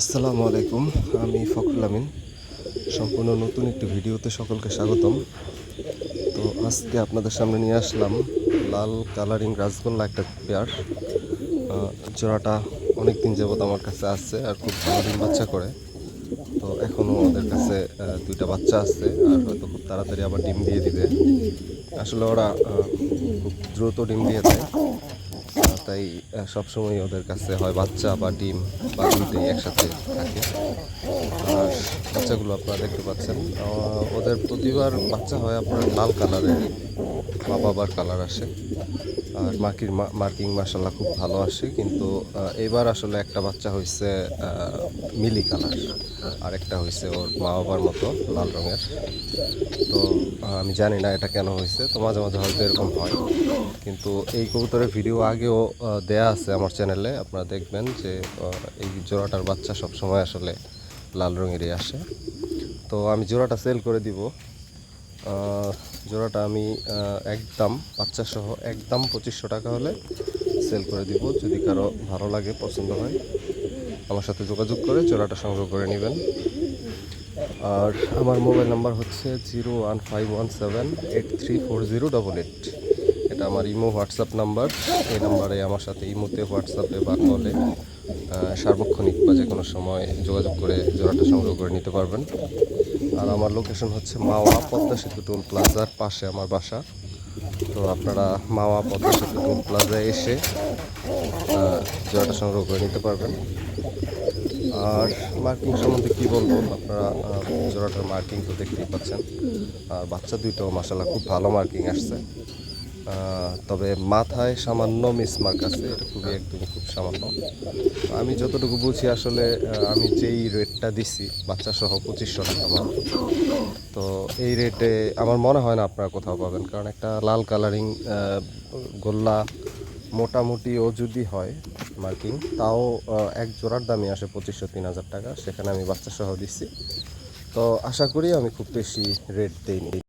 আসসালামু আলাইকুম, আমি ফখরুল আমিন। সম্পূর্ণ নতুন একটি ভিডিওতে সকলকে স্বাগতম। তো আজকে আপনাদের সামনে নিয়ে আসলাম লাল কালারিং রাসগোল্লা একটা পেয়ার। জোড়াটা অনেক দিন যাবত আমার কাছে আছে আর খুব ভালো ডিম বাচ্চা করে। তো এখনও ওদের কাছে দুইটা বাচ্চা আছে আর হয়তো খুব তাড়াতাড়ি আবার ডিম দিয়ে দিবে। আসলে ওরা খুব দ্রুত ডিম দিয়ে দেয়, তাই সবসময় ওদের কাছে হয় বাচ্চা বা ডিম বা দুইটাই একসাথে থাকে। আর বাচ্চাগুলো আপনারা দেখতে পাচ্ছেন, ওদের প্রতিবার বাচ্চা হয় আপনার লাল কালারের বা বাবার কালার আসে। আর মার্কিং মার্শাল্লাহ খুব ভালো আসে, কিন্তু এবার আসলে একটা বাচ্চা হয়েছে মিলি কালার, আর একটা হয়েছে ওর মা বাবার মতো লাল রঙের। তো আমি জানি না এটা কেন হয়েছে, তো মাঝে মাঝে হয়তো এরকম হয়। কিন্তু এই কবুতরের ভিডিও আগেও দেয়া আছে আমার চ্যানেলে, আপনারা দেখবেন যে এই জোড়াটার বাচ্চা সবসময় আসলে লাল রঙেরই আসে। তো আমি জোড়াটা সেল করে দিব। জোড়াটা আমি একদম বাচ্চা সহ একদম 2500 টাকা হলে সেল করে দিব। যদি কারো ভালো লাগে, পছন্দ হয়, আমার সাথে যোগাযোগ করে জোড়াটা সংগ্রহ করে নেবেন। আর আমার মোবাইল নাম্বার হচ্ছে 01517834088। এটা আমার ইমো হোয়াটসঅ্যাপ নাম্বার। এই নাম্বারে আমার সাথে ইমোতে, হোয়াটসঅ্যাপে বা কলে সার্বক্ষণিক বা যে কোনো সময় যোগাযোগ করে জোড়াটা সংগ্রহ করে নিতে পারবেন। আর আমার লোকেশন হচ্ছে মাওয়া পদ্মা সেতু টোল প্লাজার পাশে আমার বাসা। তো আপনারা মাওয়া পদ্মা সেতু টোল প্লাজায় এসে জোড়াটা সংগ্রহ করে নিতে পারবেন। আর মার্কিং সম্বন্ধে কী বলবো, আপনারা জোড়াটার মার্কিং তো দেখতেই পাচ্ছেন। আর বাচ্চা দুইটাও মাসাল্লাহ খুব ভালো মার্কিং আসছে। তবে মাথায় সামান্য মিসমার্ক আছে, এটা একদমই খুব সামান্য। আমি যতটুকু বুঝি আসলে আমি যেই রেটটা দিছি বাচ্চা সহ 2500 টাকা মাত্র, তো এই রেটে আমার মনে হয় না আপনারা কোথাও পাবেন। কারণ একটা লাল কালারিং গোল্লা মোটামুটি ও যদি হয় মার্কিং, তাও এক জোড়ার দামই আসে 2500-3000 টাকা। সেখানে আমি বাচ্চা সহ দিচ্ছি, তো আশা করি আমি খুব বেশি রেট দিইনি।